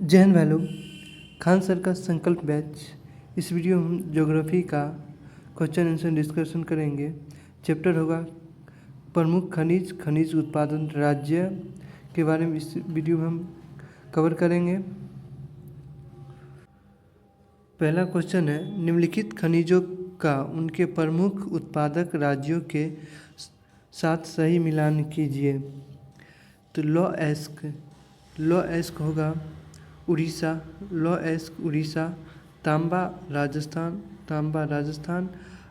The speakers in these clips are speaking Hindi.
जय हिंद भाई लोग। खान सर का संकल्प बैच। इस वीडियो में हम ज्योग्राफी का क्वेश्चन आंसर डिस्कशन करेंगे। चैप्टर होगा प्रमुख खनिज उत्पादन राज्य के बारे में इस वीडियो में हम कवर करेंगे। पहला क्वेश्चन है, निम्नलिखित खनिजों का उनके प्रमुख उत्पादक राज्यों के साथ सही मिलान कीजिए। तो लौह अयस्क होगा उड़ीसा, लौह-अयस्क उड़ीसा। तांबा राजस्थान।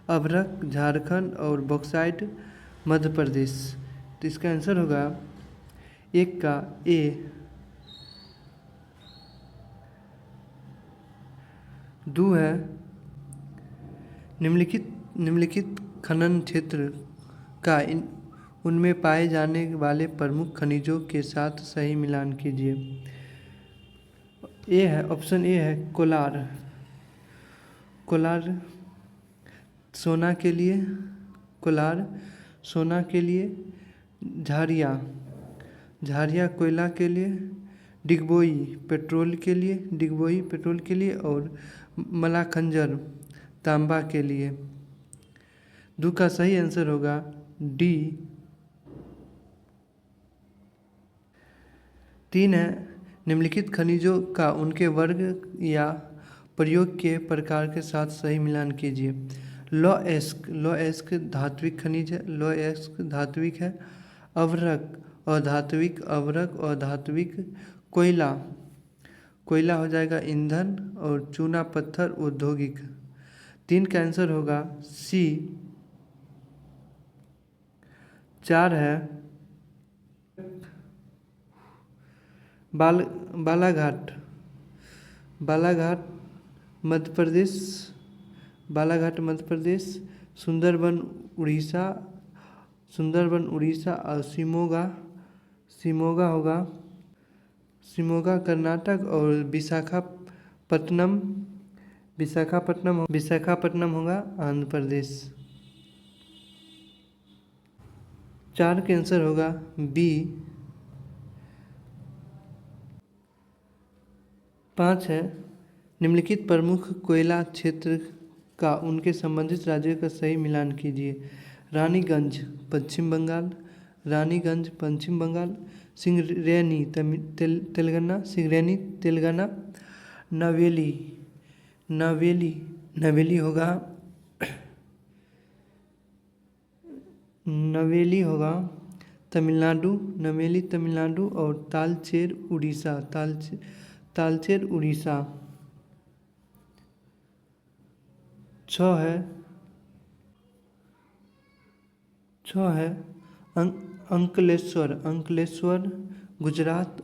अभ्रक झारखंड और बॉक्साइट मध्य प्रदेश। तो इसका आंसर होगा एक का ए। दो है, निम्नलिखित खनन क्षेत्र का उनमें पाए जाने वाले प्रमुख खनिजों के साथ सही मिलान कीजिए। ए है, ऑप्शन ए है कोलार सोना के लिए। झारिया कोयला के लिए। डिगबोई पेट्रोल के लिए और मलाखंजर तांबा के लिए। दो का सही आंसर होगा डी। 3 है, निम्नलिखित खनिजों का उनके वर्ग या प्रयोग के प्रकार के साथ सही मिलान कीजिए। लौह-अयस्क धात्विक खनिज है। अभ्रक अधात्विक। कोयला हो जाएगा ईंधन और चूना पत्थर औद्योगिक। 3 का आंसर होगा सी। 4 है, बालाघाट मध्य प्रदेश। सुंदरबन उड़ीसा और शिमोगा कर्नाटक और विशाखापट्टनम होगा आंध्र प्रदेश। 4 का आंसर होगा बी। 5 है, निम्नलिखित प्रमुख कोयला क्षेत्र का उनके संबंधित राज्यों का सही मिलान कीजिए। रानीगंज पश्चिम बंगाल। सिंगरेनी तेलंगाना। नवेली होगा तमिलनाडु और तालचेर उड़ीसा। 6 है, अंकलेश्वर गुजरात।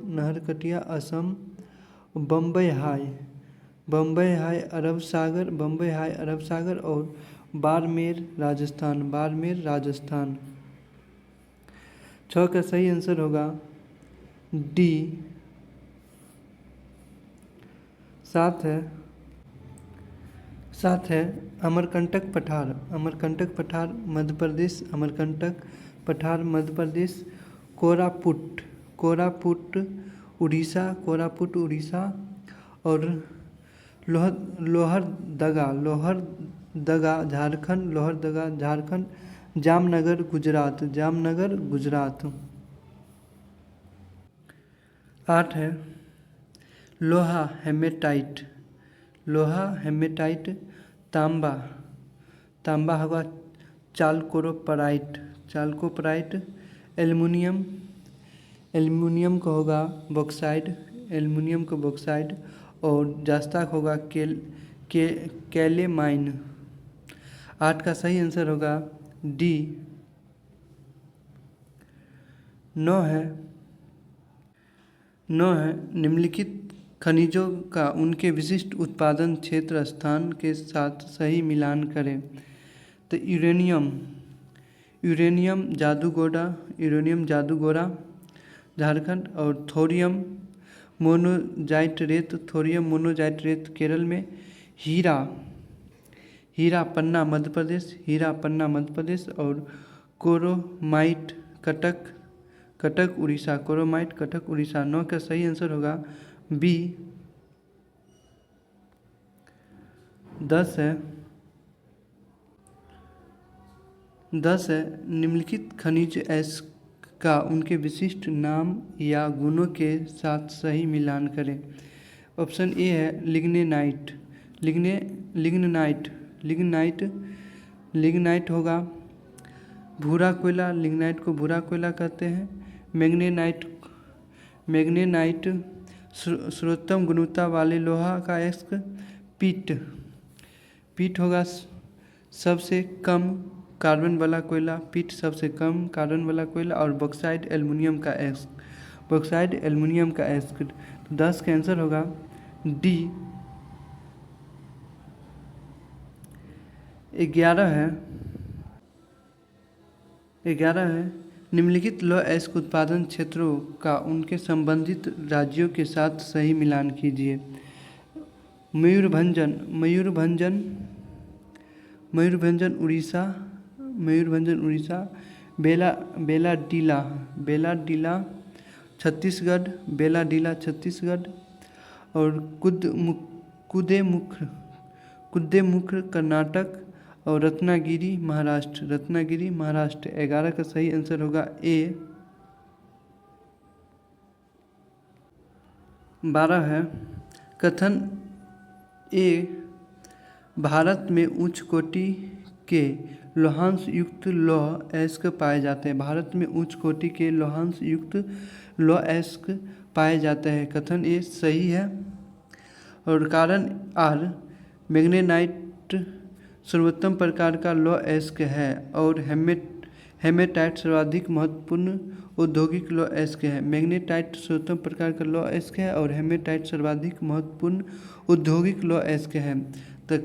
नहरकटिया असम। बम्बई हाई अरब सागर और बाड़मेर राजस्थान। 6 का सही आंसर होगा डी। 7 है, अमरकंटक पठार मध्य प्रदेश। कोरापुट उड़ीसा और लोहरदगा झारखंड। जामनगर गुजरात। 8 है, लोहा हेमेटाइट। तांबा होगा चाल्कोपराइट। एल्युमिनियम को होगा बॉक्साइड और जास्ताक होगा कैलेमाइन। 8 का सही आंसर होगा डी। 9 है, निम्नलिखित खनिजों का उनके विशिष्ट उत्पादन क्षेत्र स्थान के साथ सही मिलान करें। तो यूरेनियम जादूगोरा झारखंड और थोरियम मोनोजाइट रेत केरल में। हीरा पन्ना मध्य प्रदेश, हीरा पन्ना मध्य प्रदेश। और कोरोमाइट कटक उड़ीसा, कोरोमाइट कटक उड़ीसा। 9 का सही आंसर होगा बी 10 है। 10 है, निम्नलिखित खनिज का उनके विशिष्ट नाम या गुणों के साथ सही मिलान करें। ऑप्शन ए है लिग्नेनाइट, लिग्नाइट होगा भूरा कोयला, लिग्नाइट को भूरा कोयला कहते हैं। मैग्नेनाइट सर्वोत्तम गुणवत्ता वाले लोहा का अयस्क। पीट होगा सबसे कम कार्बन वाला कोयला, पीट सबसे कम कार्बन वाला कोयला। और बॉक्साइट एल्युमिनियम का अयस्क। तो 10 का आंसर होगा डी। 11 है, निम्नलिखित लौह अयस्क उत्पादन क्षेत्रों का उनके संबंधित राज्यों के साथ सही मिलान कीजिए। मयूरभंजन उड़ीसा। बेलाडीला छत्तीसगढ़। और कुद्रेमुख कर्नाटक। और रत्नागिरी महाराष्ट्र। 11 का सही आंसर होगा ए। 12 है, कथन ए भारत में उच्च कोटि के लोहांश युक्त लौह अयस्क पाए जाते हैं। भारत में उच्च कोटि के लोहांश युक्त लौह अयस्क पाए जाते हैं। कथन ए सही है। और कारण आर मैग्नेनाइट सर्वोत्तम प्रकार का लौह अयस्क है और हेमेटाइट सर्वाधिक महत्वपूर्ण औद्योगिक लौह अयस्क है। मैग्नेटाइट सर्वोत्तम प्रकार का लौह अयस्क है और हेमेटाइट सर्वाधिक महत्वपूर्ण औद्योगिक लौह अयस्क है। तो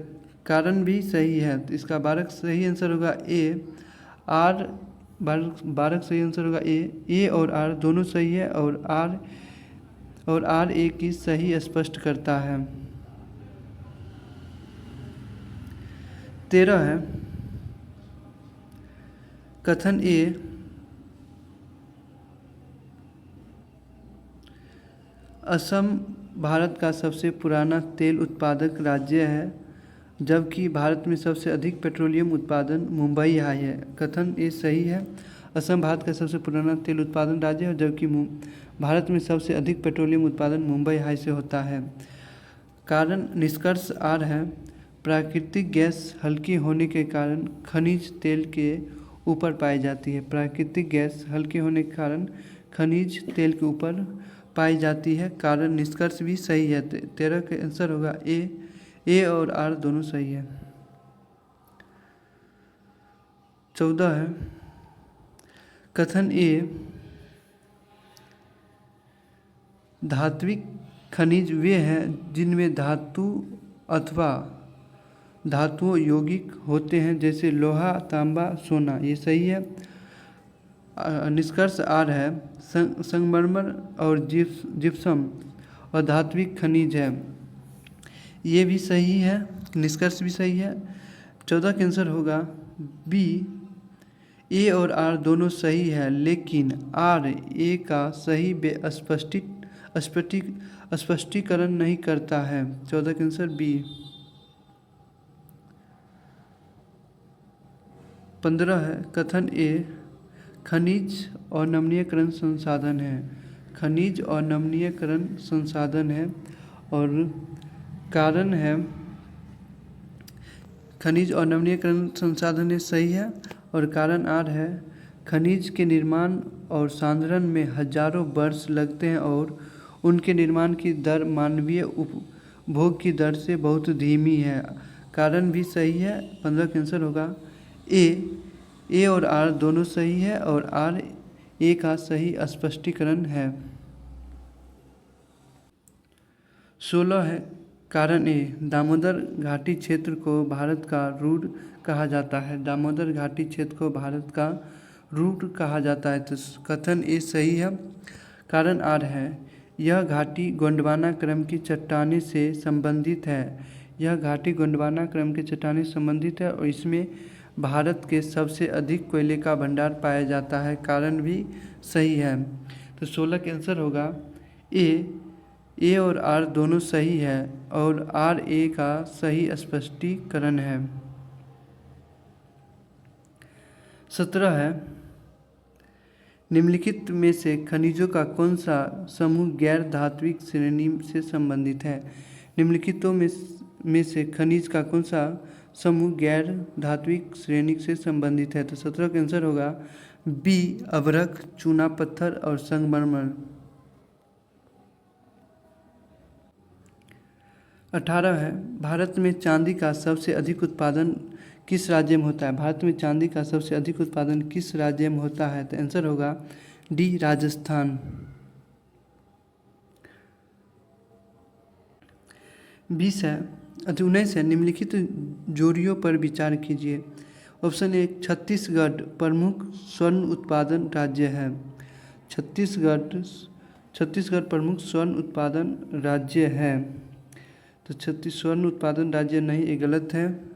कारण भी सही है। तो इसका 12 सही आंसर होगा ए। आर 12 सही आंसर होगा ए और आर दोनों सही है। और आर ए की सही स्पष्ट करता है। 13 है, कथन ए असम भारत का सबसे पुराना तेल उत्पादक राज्य है, जबकि भारत में सबसे अधिक पेट्रोलियम उत्पादन मुंबई हाई है। कथन ए सही है। असम भारत का सबसे पुराना तेल उत्पादन राज्य है, जबकि भारत में सबसे अधिक पेट्रोलियम उत्पादन मुंबई हाई से होता है। कारण निष्कर्ष आर है, प्राकृतिक गैस हल्की होने के कारण खनिज तेल के ऊपर पाई जाती है। प्राकृतिक गैस हल्के होने के कारण खनिज तेल के ऊपर पाई जाती है। कारण निष्कर्ष भी सही है। 13 का आंसर होगा ए और आर दोनों सही है। 14 है, कथन ए धात्विक खनिज वे हैं जिनमें धातु अथवा धातुओं यौगिक होते हैं, जैसे लोहा, तांबा, सोना। ये सही है। निष्कर्ष आर है, संगमरमर और जिप्सम अधात्विक खनिज है। ये भी सही है, निष्कर्ष भी सही है। 14 का आंसर होगा बी। ए और आर दोनों सही है, लेकिन आर ए का सही स्पष्टीकरण नहीं करता है। 14 का आंसर बी। 15 है, कथन ए खनिज और नमनीयकरण संसाधन है। खनिज और नमनीयकरण संसाधन है और कारण है खनिज और नमनीयकरण संसाधन सही है। और कारण आर है, खनिज के निर्माण और सांद्रण में हजारों वर्ष लगते हैं और उनके निर्माण की दर मानवीय उपभोग की दर से बहुत धीमी है। कारण भी सही है। 15 का आंसर होगा ए और आर दोनों सही है और आर ए का सही स्पष्टीकरण है। 16 है, कारण ए दामोदर घाटी क्षेत्र को भारत का रूर कहा जाता है। दामोदर घाटी क्षेत्र को भारत का रूर कहा जाता है। तो कथन ए सही है। कारण आर है, यह घाटी गोंडवाना क्रम की चट्टानें से संबंधित है। यह घाटी गोंडवाना क्रम के चट्टानी से संबंधित है और इसमें भारत के सबसे अधिक कोयले का भंडार पाया जाता है। कारण भी सही है। तो 16 का आंसर होगा ए और आर दोनों सही है और आर ए का सही स्पष्टीकरण है। 17 है, निम्नलिखित में से खनिजों का कौन सा समूह गैर धात्विक श्रेणी से संबंधित है। निम्नलिखितों में से खनिज का कौन सा समूह गैर धात्विक श्रेणी से संबंधित है। तो 17 का आंसर होगा बी अभ्रक, चूना पत्थर और संगमरमर। 18 है, भारत में चांदी का सबसे अधिक उत्पादन किस राज्य में होता है। भारत में चांदी का सबसे अधिक उत्पादन किस राज्य में होता है। तो आंसर होगा डी राजस्थान। 19 है, निम्नलिखित जोड़ियों पर विचार कीजिए। ऑप्शन ए, छत्तीसगढ़ प्रमुख स्वर्ण उत्पादन राज्य है। छत्तीसगढ़ प्रमुख स्वर्ण उत्पादन राज्य है। तो स्वर्ण उत्पादन राज्य नहीं, ये गलत है।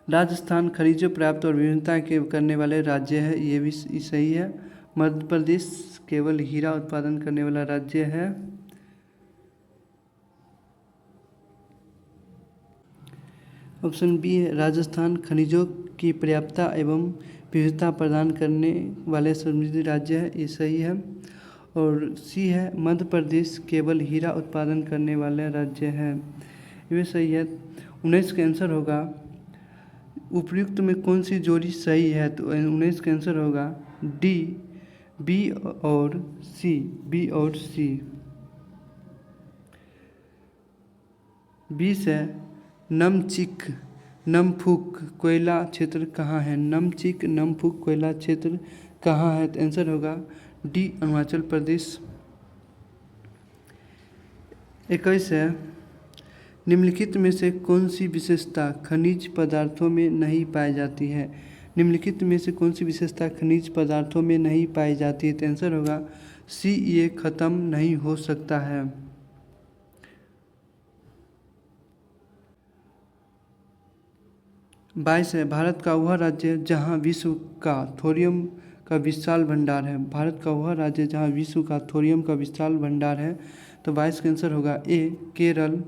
राजस्थान खनिजों प्राप्त और विभिन्नता के करने वाले राज्य है, ये भी सही है। मध्य प्रदेश केवल हीरा उत्पादन करने वाला राज्य है। ऑप्शन बी है, राजस्थान खनिजों की पर्याप्तता एवं विविधता प्रदान करने वाले समृद्ध राज्य है, ये सही है। और सी है, मध्य प्रदेश केवल हीरा उत्पादन करने वाला राज्य है, ये भी सही है। 19 का आंसर होगा उपयुक्त में कौन सी जोड़ी सही है। तो 19 का आंसर होगा डी बी और सी। 20 है, नमचिक नमफुक कोयला क्षेत्र कहाँ है। नमचिक नमफुक कोयला क्षेत्र कहाँ है। तो आंसर होगा डी अरुणाचल प्रदेश। 21 है, निम्नलिखित में से कौन सी विशेषता खनिज पदार्थों में नहीं पाई जाती है। निम्नलिखित में से कौन सी विशेषता खनिज पदार्थों में नहीं पाई जाती है। तो आंसर होगा सी, ये खत्म नहीं हो सकता है। 22 है, भारत का वह राज्य जहाँ विश्व का थोरियम का विशाल भंडार है। भारत का वह राज्य जहाँ विश्व का थोरियम का विशाल भंडार है। तो 22 का आंसर होगा ए केरल।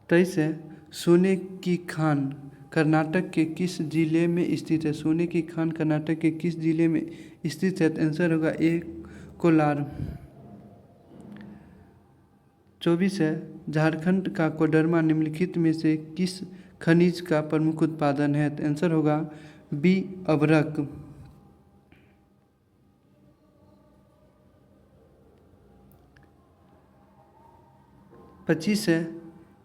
23 है, सोने की खान कर्नाटक के किस जिले में स्थित है। सोने की खान कर्नाटक के किस जिले में स्थित है। तो आंसर होगा ए कोलार। 24 है, झारखंड का कोडरमा निम्नलिखित में से किस खनिज का प्रमुख उत्पादन है। तो आंसर होगा बी अभ्रक। 25 है,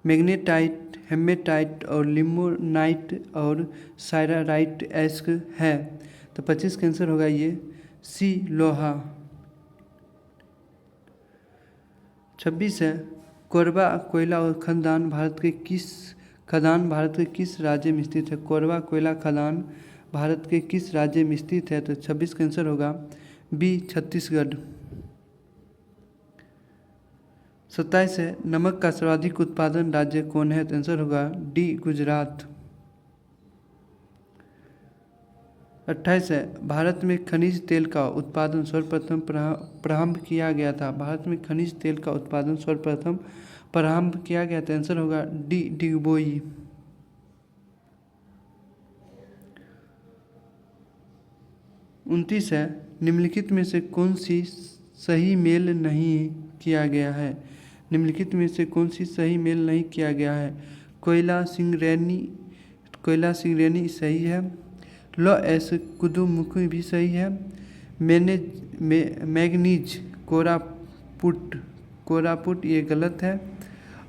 मैग्नेटाइट, हेमेटाइट और लिमोनाइट और साइराराइट ऐस्क है। तो 25 का आंसर होगा ये सी लोहा। 26 है, कोरबा कोयला खदान भारत के किस राज्य में स्थित है। कोरबा कोयला खदान भारत के किस राज्य में स्थित है। तो 26 का आंसर होगा बी छत्तीसगढ़। 27 है, नमक का सर्वाधिक उत्पादन राज्य कौन है। तो आंसर होगा डी गुजरात। 28 है, भारत में खनिज तेल का उत्पादन सर्वप्रथम प्रारंभ किया गया था। भारत में खनिज तेल का उत्पादन सर्वप्रथम प्रारंभ किया गया था। आंसर होगा डी डिगबोई। 29 है, निम्नलिखित में से कौन सी सही मेल नहीं किया गया है। निम्नलिखित में से कौन सी सही मेल नहीं किया गया है। कोयला सिंगरेनी सही है। लॉ एस कुदुमुखी भी सही है। मैग्नीज कोरापुट ये गलत है।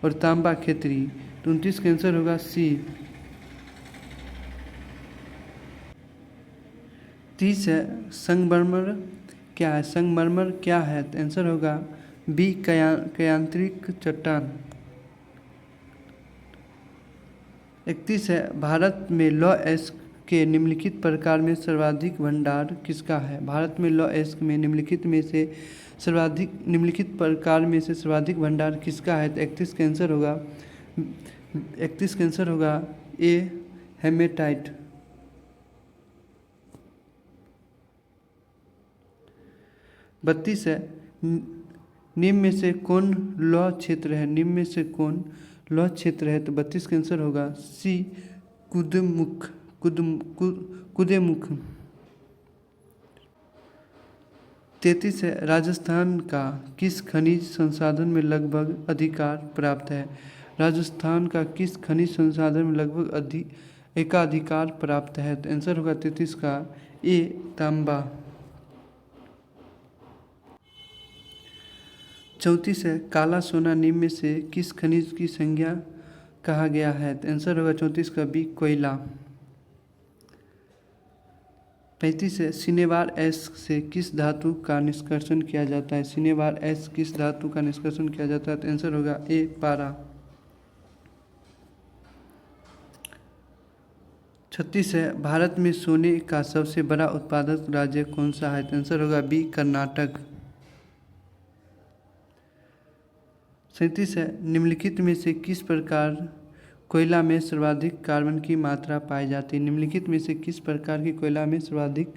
और तांबा खेतरी। तो 29 का आंसर होगा सी। 30 है, संगमरमर क्या है। संगमरमर क्या है। तो आंसर होगा बी कायांतरिक चट्टान। 31 है, भारत में लॉ एस के निम्नलिखित प्रकार में सर्वाधिक भंडार किसका है? भारत में लौह अयस्क में निम्नलिखित प्रकार में से सर्वाधिक भंडार किसका है? तो 31 का आंसर होगा ए हेमेटाइट। 32 है, निम्न में से कौन लौह क्षेत्र है? निम्न में से कौन लौह क्षेत्र है? तो 32 का आंसर होगा सी कुद्रेमुख। 33 है, राजस्थान का किस खनिज संसाधन में लगभग अधिकार प्राप्त है? राजस्थान का किस खनिज संसाधन में लगभग एकाधिकार प्राप्त है? तो आंसर होगा 33 का ए तांबा। 34 है, काला सोना निम्न में से किस खनिज की संज्ञा कहा गया है? तो आंसर होगा 34 का बी कोयला। 35 है, सिनेवार अयस्क से किस धातु का निष्कर्षण किया जाता है? सिनेवार अयस्क किस धातु का निष्कर्षण किया जाता है? तो आंसर होगा ए पारा। 36 है, भारत में सोने का सबसे बड़ा उत्पादक राज्य कौन सा है? तो आंसर होगा बी कर्नाटक। 37 है, निम्नलिखित में से किस प्रकार कोयला में सर्वाधिक कार्बन की मात्रा पाई जाती है? निम्नलिखित में से किस प्रकार कोयला में सर्वाधिक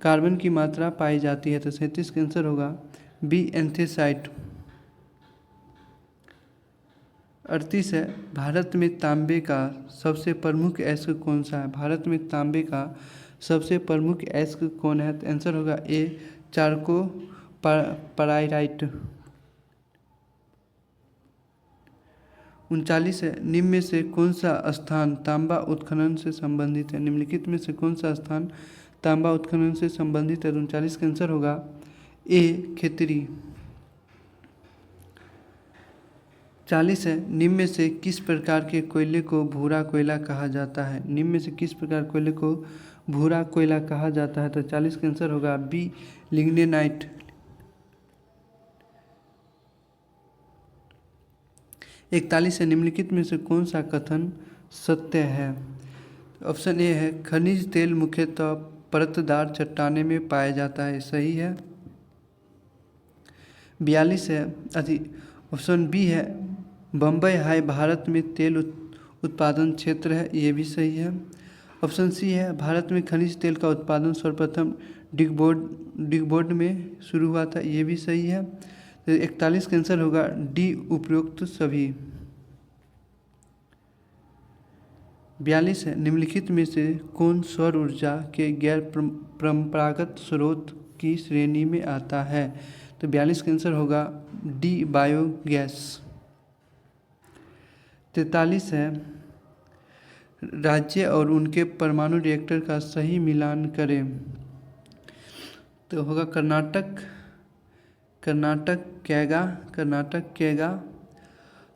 कार्बन की मात्रा पाई जाती है? तो 37 का आंसर होगा बी एंथेसाइट। 38 है, भारत में तांबे का सबसे प्रमुख अयस्क कौन सा है? भारत में तांबे का सबसे प्रमुख अयस्क कौन है? तो आंसर होगा ए चारको पायराइट। 39 है, निम्न में से कौन सा स्थान तांबा उत्खनन से संबंधित है? निम्नलिखित में से कौन सा स्थान तांबा उत्खनन से संबंधित है? तो 39 का आंसर होगा ए खेतरी। 40 है, निम्न में से किस प्रकार के कोयले को भूरा कोयला कहा जाता है? निम्न में से किस प्रकार कोयले को भूरा कोयला कहा जाता है? तो 40 का आंसर होगा बी लिग्नेनाइट। 41 है, निम्नलिखित में से कौन सा कथन सत्य है? ऑप्शन ए है, खनिज तेल मुख्यतः परतदार चट्टाने में पाया जाता है, सही है। 42 है, ऑप्शन बी है, बम्बई हाई भारत में तेल उत्पादन क्षेत्र है, ये भी सही है। ऑप्शन सी है, भारत में खनिज तेल का उत्पादन सर्वप्रथम डिगबोर्ड में शुरू हुआ था, ये भी सही है। तो 41 का आंसर होगा डी उपरोक्त सभी। 42 है, निम्नलिखित में से कौन सौर ऊर्जा के गैर परंपरागत स्रोत की श्रेणी में आता है? तो 42 का आंसर होगा डी बायोगैस। 43 है, राज्य और उनके परमाणु रिएक्टर का सही मिलान करें। तो होगा कर्नाटक केगा,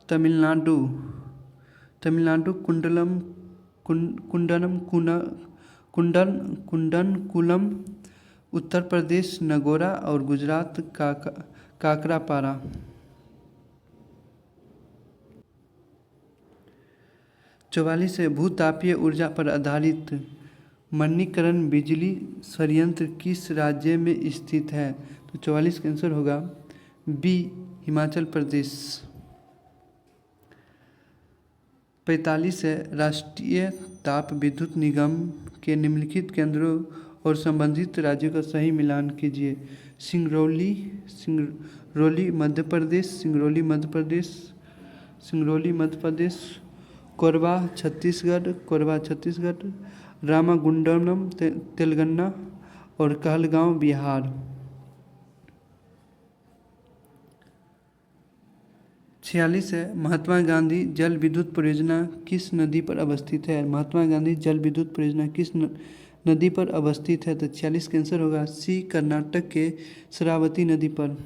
तमिलनाडु कुंडनकुलम, उत्तर प्रदेश नगोरा और गुजरात काकरापारा। 44 है, भूतापीय ऊर्जा पर आधारित मणिकरण बिजली संयंत्र किस राज्य में स्थित है? तो 44 का आंसर होगा बी हिमाचल प्रदेश। 45 है, राष्ट्रीय ताप विद्युत निगम के निम्नलिखित केंद्रों और संबंधित राज्यों का सही मिलान कीजिए। सिंगरौली मध्य प्रदेश, कोरबा छत्तीसगढ़, रामागुंडम तेलंगाना और कहलगांव बिहार। 46 है, महात्मा गांधी जल विद्युत परियोजना किस नदी पर अवस्थित है? महात्मा गांधी जल विद्युत परियोजना किस नदी पर अवस्थित है? तो 46 का आंसर होगा सी कर्नाटक के शरावती नदी पर।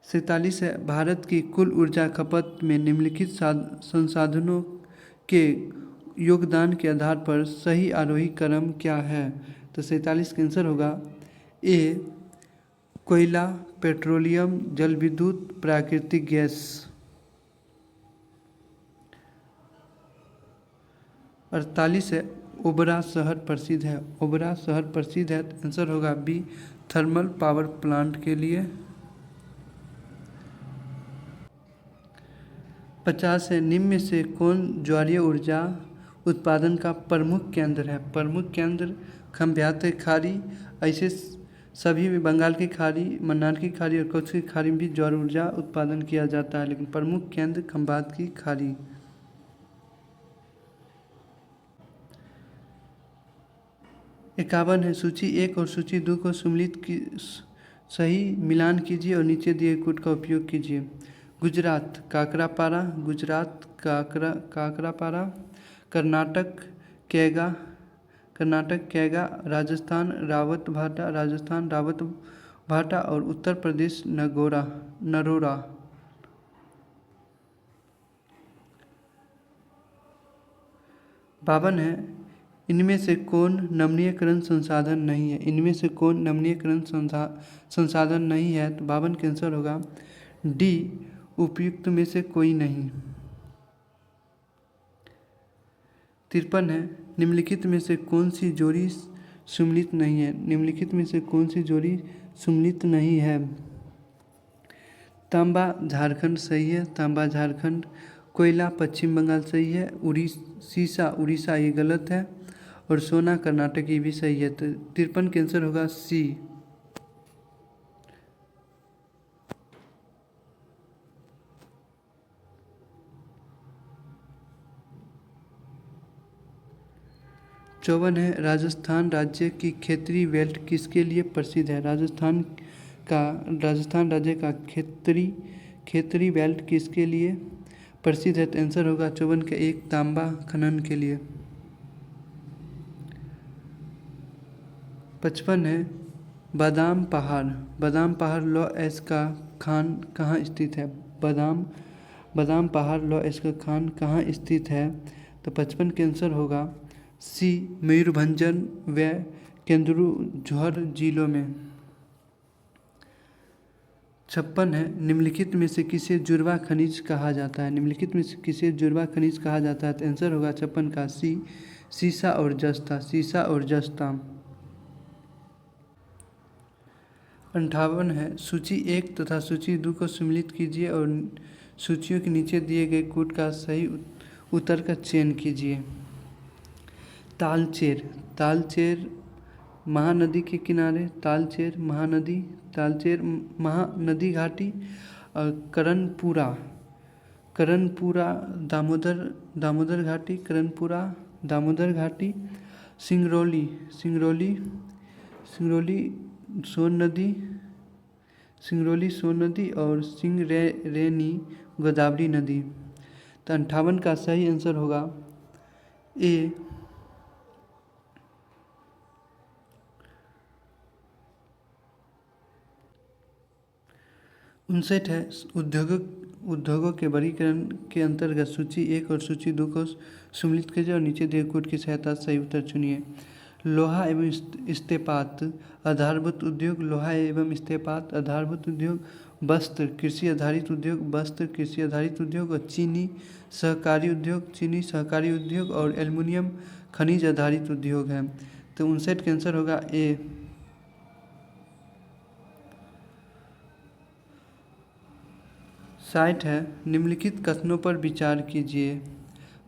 47 है, भारत की कुल ऊर्जा खपत में निम्नलिखित संसाधनों के योगदान के आधार पर सही आरोही क्रम क्या है? तो 47 का आंसर होगा ए कोयला, पेट्रोलियम, जल विद्युत, प्राकृतिक गैस। 48 है, ओबरा शहर प्रसिद्ध है। ओबरा शहर प्रसिद्ध है तो आंसर होगा बी, थर्मल पावर प्लांट के लिए। 50 है, निम्न में से कौन ज्वारीय ऊर्जा उत्पादन का प्रमुख केंद्र है। प्रमुख केंद्र खंभात खाड़ी, ऐसे सभी में बंगाल की खाड़ी, मन्नार की खाड़ी और कच्छ की खाड़ी में भी ज्वार ऊर्जा उत्पादन किया जाता है, लेकिन प्रमुख केंद्र खंभात की खाड़ी। 51 है, सूची 1 और सूची 2 को सम्मिलित की सही मिलान कीजिए और नीचे दिए कोड का उपयोग कीजिए। गुजरात काकरापारा, गुजरात काकरापारा। कर्नाटक कैगा, कर्नाटक कैगा। राजस्थान रावतभाटा, राजस्थान रावतभाटा। और उत्तर प्रदेश नरोरा। 52 है, इनमें से कौन नमनीयकरण संसाधन नहीं है। इनमें से कौन नमनीयकरण संसाधन नहीं है, तो 52 का आंसर होगा डी, उपयुक्त में से कोई नहीं। 53 है, निम्नलिखित में से कौन सी जोड़ी सम्मिलित नहीं है। निम्नलिखित में से कौन सी जोड़ी सम्मिलित नहीं है। तांबा झारखंड सही है, तांबा झारखंड। कोयला पश्चिम बंगाल सही है। सीसा उड़ीसा ये गलत है। और सोना कर्नाटक ये भी सही है, तो 53 का आंसर होगा सी। चौवन है, राजस्थान राज्य की खेतरी बेल्ट किसके लिए प्रसिद्ध है। राजस्थान राज्य का खेतरी बेल्ट किसके लिए प्रसिद्ध है, तो आंसर होगा 54 का 1, तांबा खनन के लिए। 55 है, बादाम पहाड़ लॉ एस का खान कहाँ स्थित है। बादाम पहाड़ लॉ एस का खान कहाँ स्थित है, तो 55 का आंसर होगा सी, मयूरभंज व केंदुझर जिलों में। 56 है, निम्नलिखित में से किसे जुड़वा खनिज कहा जाता है। निम्नलिखित में से किसे जुड़वा खनिज कहा जाता है, तो आंसर होगा 56 का सी, सीसा और जस्ता। सीसा और जस्ता। 58 है, सूची 1 तथा सूची 2 को सम्मिलित कीजिए और सूचियों के नीचे दिए गए कोड का सही उत्तर का चयन कीजिए। तालचेर महानदी के किनारे, तालचेर महानदी घाटी। और करणपुरा दामोदर घाटी, करणपुरा दामोदर घाटी। सिंगरौली सोन नदी और सिंगरेनी गोदावरी नदी। तो 58 का सही आंसर होगा ए। 59 है, उद्योगों के वर्गीकरण के अंतर्गत सूची 1 और सूची 2 को सम्मिलित कीजिए और नीचे दिए कोड की सहायता से सही उत्तर चुनिए। लोहा एवं इस्पात आधारभूत उद्योग, लोहा एवं इस्पात आधारभूत उद्योग। वस्त्र कृषि आधारित उद्योग। और चीनी सहकारी उद्योग और एल्युमिनियम खनिज आधारित उद्योग है। तो 59 का आंसर होगा ए। 60 है, निम्नलिखित कथनों पर विचार कीजिए।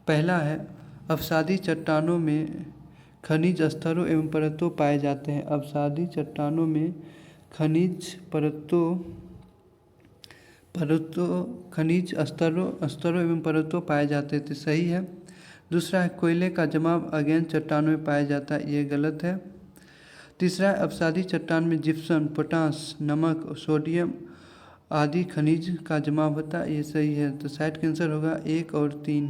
पहला है, अवसादी चट्टानों में खनिज स्तरों एवं परतों पाए जाते हैं। अवसादी चट्टानों में खनिज स्तरों एवं परतों पाए जाते थे, सही है। दूसरा है, कोयले का जमाव अगेन चट्टानों में पाया जाता है, ये गलत है। तीसरा है, अवसादी चट्टान में जिप्सम, पोटास, नमक, सोडियम आदि खनिज का जमाव होता है, ये सही है। तो 60 का आंसर होगा 1 और 3।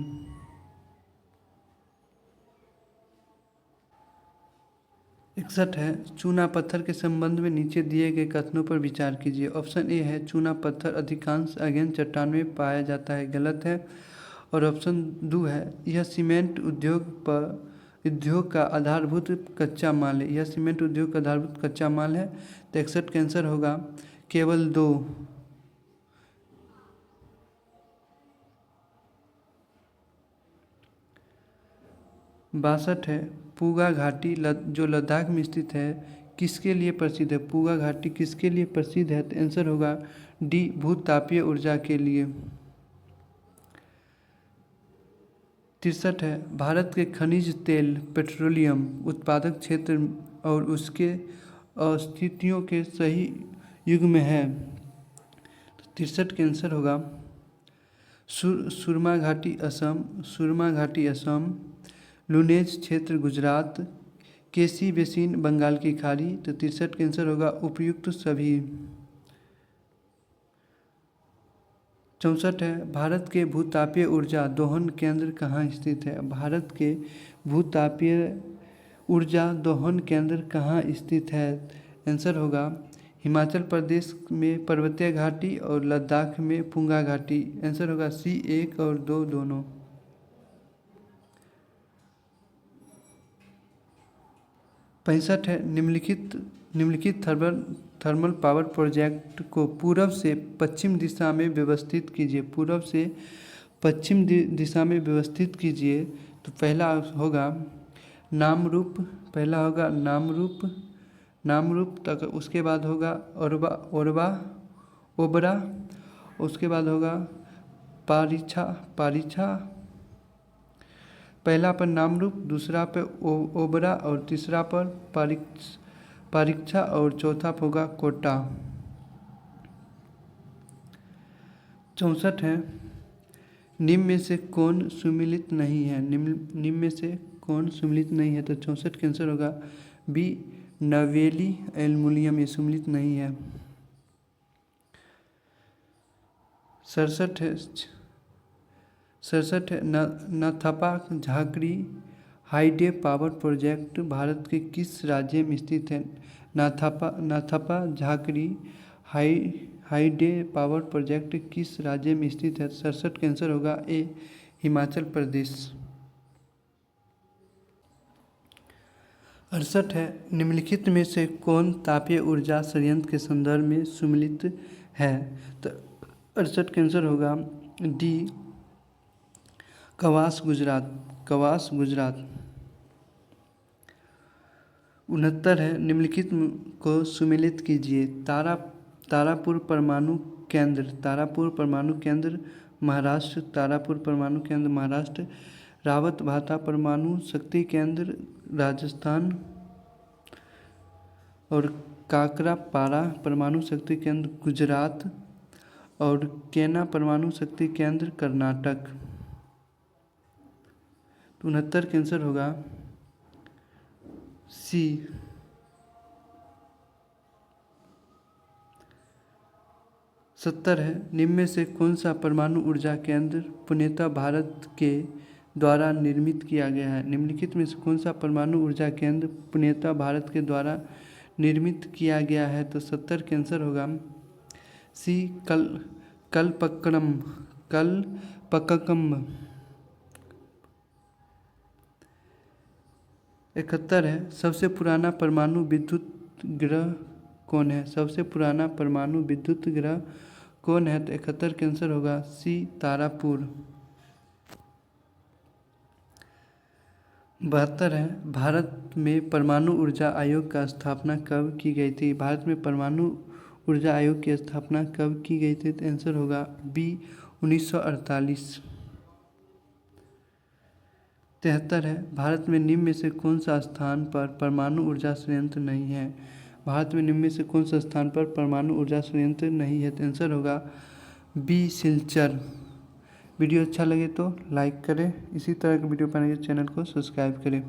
61 है, चूना पत्थर के संबंध में नीचे दिए गए कथनों पर विचार कीजिए। ऑप्शन ए है, चूना पत्थर अधिकांश अगेन चट्टान में पाया जाता है, गलत है। और ऑप्शन 2 है, यह सीमेंट उद्योग उद्योग का आधारभूत कच्चा माल है, यह सीमेंट उद्योग का आधारभूत कच्चा माल है। तो 61 का आंसर होगा केवल 2। 62 है पूगा घाटी जो लद्दाख में स्थित है किसके लिए प्रसिद्ध है? पूगा घाटी किसके लिए प्रसिद्ध है? तो आंसर होगा डी भूतापीय ऊर्जा के लिए। 63 है भारत के खनिज तेल पेट्रोलियम उत्पादक क्षेत्र और उसके अस्तित्वों के सही युग में है। तो 63 का आंसर होगा सुरमा घाटी असम, लुनेज क्षेत्र गुजरात, केसी बेसिन बंगाल की खाड़ी। तो 63 का आंसर होगा उपयुक्त सभी। 64 है भारत के भूतापीय ऊर्जा दोहन केंद्र कहाँ स्थित है? भारत के भूतापीय ऊर्जा दोहन केंद्र कहाँ स्थित है? आंसर होगा हिमाचल प्रदेश में पर्वतीय घाटी और लद्दाख में पुंगा घाटी। आंसर होगा सी 1 और 2 दोनों। 65 है निम्नलिखित थर्मल पावर प्रोजेक्ट को पूर्व से पश्चिम दिशा में व्यवस्थित कीजिए। पूर्व से पश्चिम दिशा में व्यवस्थित कीजिए। तो पहला होगा नामरूप, तक उसके बाद होगा ओबरा, उसके बाद होगा पारीछा। पहला पर नामरूप, दूसरा पे ओबरा और तीसरा पर पारीक्षा और चौथा होगा कोटा। 64 है निम्न में से कौन सुमिलित नहीं है? निम्न में से कौन सुमिलित नहीं है? तो 64 का आंसर होगा बी नवेली एल्युमिनियम, ये सुमिलित नहीं है। 67 है नाथापा झाकड़ी हाइडे पावर प्रोजेक्ट भारत के किस राज्य में स्थित है? नाथापा झाकड़ी हाइडे पावर प्रोजेक्ट किस राज्य में स्थित है? 67 का आंसर होगा ए हिमाचल प्रदेश। 68 है निम्नलिखित में से कौन तापीय ऊर्जा संयंत्र के संदर्भ में सुमिलित है? तो 68 का आंसर होगा डी कवास गुजरात। 69 है निम्नलिखित को सुमेलित कीजिए। तारापुर परमाणु केंद्र महाराष्ट्र, रावत भाटा परमाणु शक्ति केंद्र राजस्थान और काकरापारा परमाणु शक्ति केंद्र गुजरात और केना परमाणु शक्ति केंद्र कर्नाटक। 69 का आंसर होगा सी। 70 है निम्न में से कौन सा परमाणु ऊर्जा केंद्र पूर्णतः भारत के द्वारा निर्मित किया गया है? निम्नलिखित में से कौन सा परमाणु ऊर्जा केंद्र पूर्णतः भारत के द्वारा निर्मित किया गया है? तो 70 का आंसर होगा सी कलपक्कम। 71 है सबसे पुराना परमाणु विद्युत ग्रह कौन है? सबसे पुराना परमाणु विद्युत ग्रह कौन है? तो 71 का आंसर होगा सी तारापुर। 72 है भारत में परमाणु ऊर्जा आयोग का स्थापना कब की गई थी? भारत में परमाणु ऊर्जा आयोग की स्थापना कब की गई थी? तो आंसर होगा बी 1948। 73 है भारत में निम्न में से कौन सा स्थान पर परमाणु ऊर्जा संयंत्र नहीं है? भारत में निम्न में से कौन सा स्थान पर परमाणु ऊर्जा संयंत्र नहीं है? तो आंसर होगा बी सिलचर। वीडियो अच्छा लगे तो लाइक करें, इसी तरह के वीडियो पाने के चैनल को सब्सक्राइब करें।